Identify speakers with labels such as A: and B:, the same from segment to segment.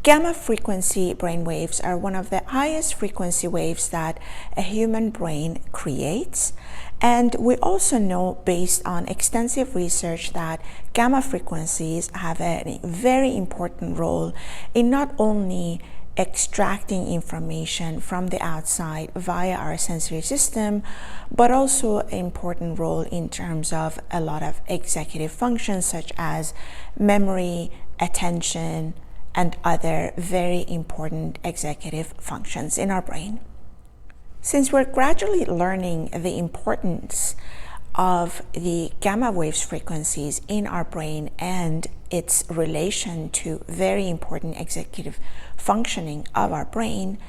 A: Gamma frequency brain waves are one of the highest frequency waves that a human brain creates. And we also know, based on extensive research, that gamma frequencies have a very important role in not only extracting information from the outside via our sensory system, but also an important role in terms of a lot of executive functions such as memory, attention, and other very important executive functions in our brain. Since we're gradually learning the importance of the gamma waves frequencies in our brain and its relation to very important executive functioning of our brain,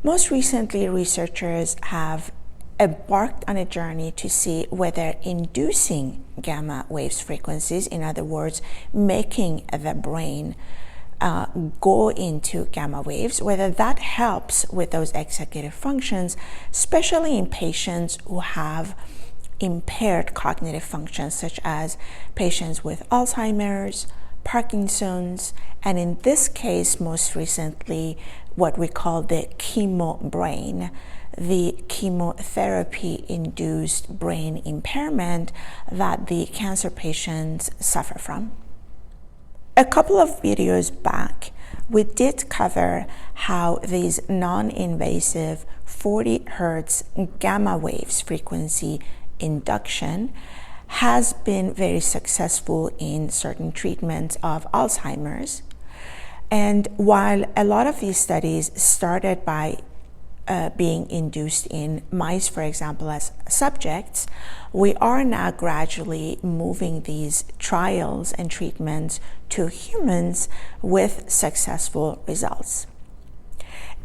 A: most recently researchers have embarked on a journey to see whether inducing gamma waves frequencies, in other words, making the brain go into gamma waves, whether that helps with those executive functions, especially in patients who have impaired cognitive functions, such as patients with Alzheimer's, Parkinson's, and in this case, most recently, what we call the chemo-brain, the chemotherapy-induced brain impairment that the cancer patients suffer from. A couple of videos back, we did cover how these non-invasive 40 Hertz gamma waves frequency induction has been very successful in certain treatments of Alzheimer's. And while a lot of these studies started by being induced in mice, for example, as subjects, we are now gradually moving these trials and treatments to humans with successful results.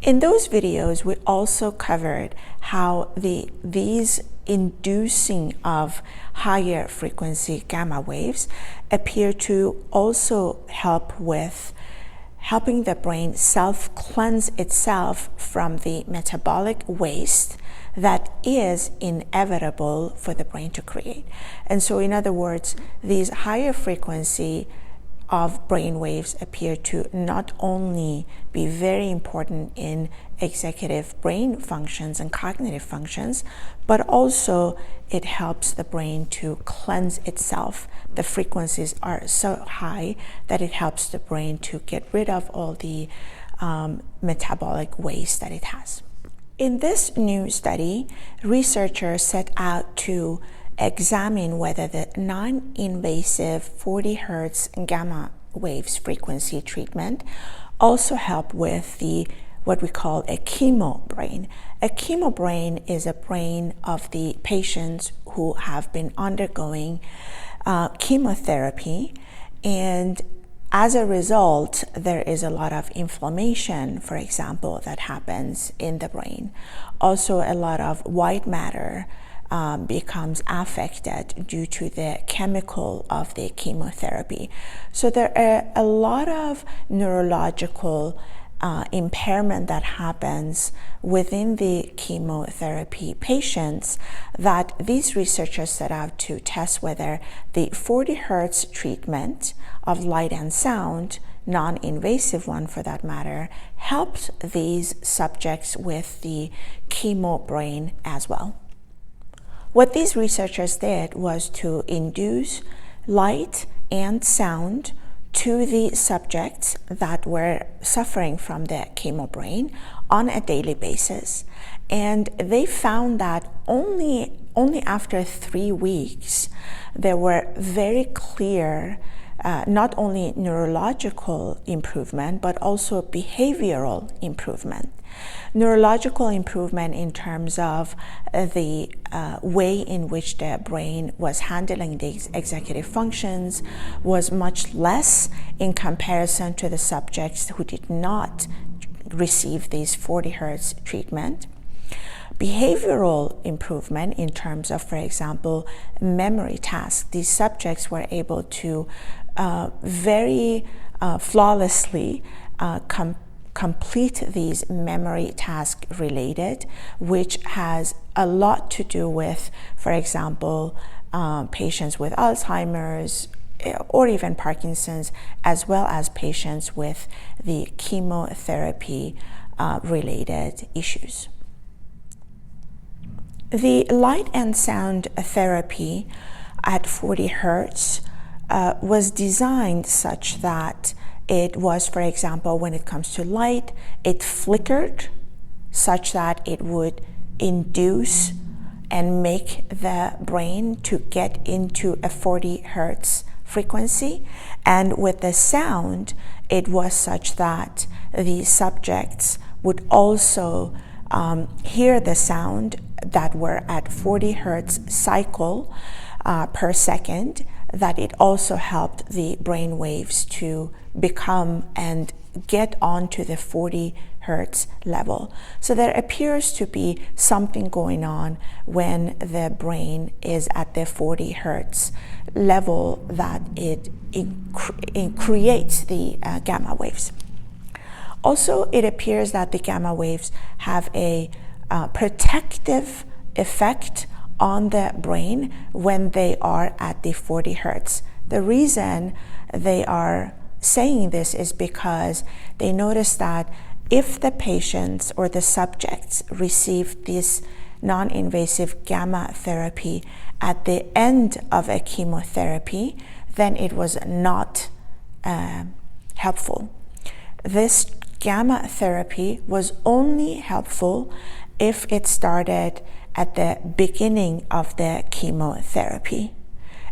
A: In those videos, we also covered how these inducing of higher frequency gamma waves appear to also help with helping the brain self-cleanse itself from the metabolic waste that is inevitable for the brain to create. And so, in other words, these higher frequency of brain waves appear to not only be very important in executive brain functions and cognitive functions, but also it helps the brain to cleanse itself. The frequencies are so high that it helps the brain to get rid of all the metabolic waste that it has. In this new study, researchers set out to examine whether the non-invasive 40 Hertz gamma waves frequency treatment also help with what we call a chemo-brain. A chemo-brain is a brain of the patients who have been undergoing chemotherapy, and as a result, there is a lot of inflammation, for example, that happens in the brain. Also, a lot of white matter becomes affected due to the chemical of the chemotherapy. So there are a lot of neurological impairment that happens within the chemotherapy patients that these researchers set out to test whether the 40 Hertz treatment of light and sound, non-invasive one for that matter, helped these subjects with the chemo-brain as well. What these researchers did was to induce light and sound to the subjects that were suffering from the chemo-brain on a daily basis. And they found that only after 3 weeks, there were very clear not only neurological improvement, but also behavioral improvement. Neurological improvement in terms of the way in which the brain was handling these executive functions was much less in comparison to the subjects who did not receive these 40 Hertz treatment. Behavioral improvement in terms of, for example, memory tasks. These subjects were able to very flawlessly complete these memory tasks related, which has a lot to do with, for example, patients with Alzheimer's, or even Parkinson's, as well as patients with the chemotherapy related issues. The light and sound therapy at 40 hertz was designed such that it was, for example, when it comes to light, it flickered such that it would induce and make the brain to get into a 40 hertz frequency. And with the sound, it was such that the subjects would also hear the sound that were at 40 hertz cycle per second, that it also helped the brain waves to become and get onto the 40 hertz level. So there appears to be something going on when the brain is at the 40 hertz level, that it creates the gamma waves. Also, it appears that the gamma waves have a protective effect on the brain when they are at the 40 hertz. The reason they are saying this is because they notice that if the patients or the subjects receive this non-invasive gamma therapy at the end of a chemotherapy, then it was not helpful. This gamma therapy was only helpful if it started at the beginning of the chemotherapy.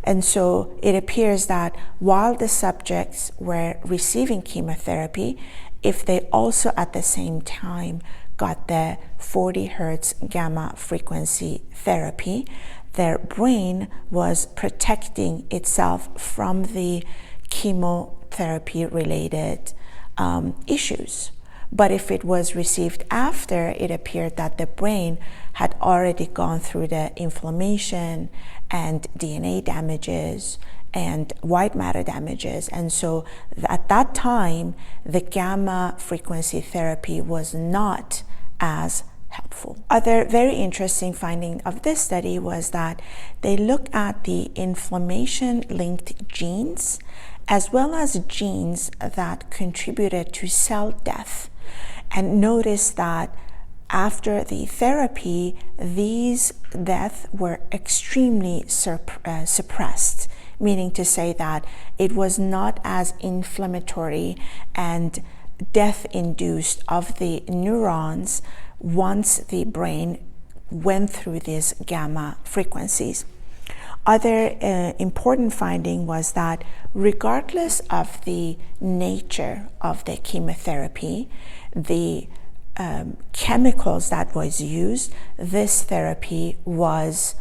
A: And so it appears that while the subjects were receiving chemotherapy, if they also at the same time got the 40 hertz gamma frequency therapy, their brain was protecting itself from the chemotherapy related issues. But if it was received after, it appeared that the brain had already gone through the inflammation and DNA damages and white matter damages. And so at that time, the gamma frequency therapy was not as helpful. Other very interesting finding of this study was that they looked at the inflammation-linked genes as well as genes that contributed to cell death, and noticed that after the therapy, these deaths were extremely suppressed, meaning to say that it was not as inflammatory and death-induced of the neurons once the brain went through these gamma frequencies. Other important finding was that regardless of the nature of the chemotherapy, the chemicals that was used, this therapy was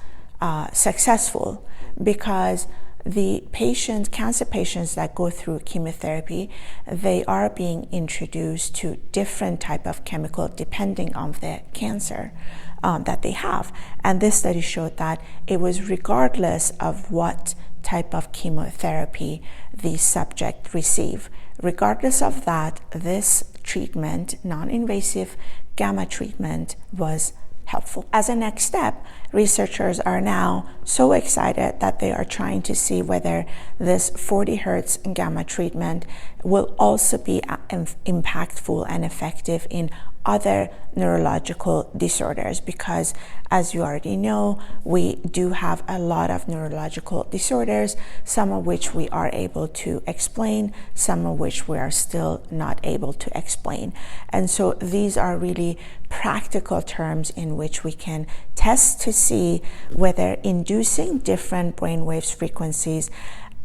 A: successful, because the patients, cancer patients that go through chemotherapy, they are being introduced to different type of chemical depending on the cancer that they have. And this study showed that it was regardless of what type of chemotherapy the subject received. Regardless of that, this treatment, non-invasive gamma treatment, was helpful. As a next step, researchers are now so excited that they are trying to see whether this 40 hertz gamma treatment will also be impactful and effective in other neurological disorders, because as you already know, we do have a lot of neurological disorders, some of which we are able to explain, some of which we are still not able to explain. And so these are really practical terms in which we can test to see whether inducing different brainwaves frequencies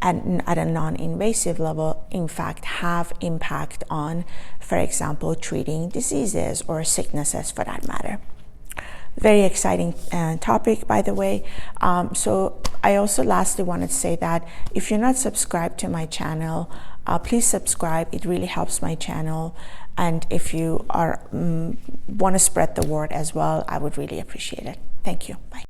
A: at a non-invasive level, in fact, have impact on, for example, treating diseases or sicknesses for that matter. Very exciting topic, by the way. So I also lastly wanted to say that if you're not subscribed to my channel, please subscribe. It really helps my channel. And if you are want to spread the word as well, I would really appreciate it. Thank you. Bye.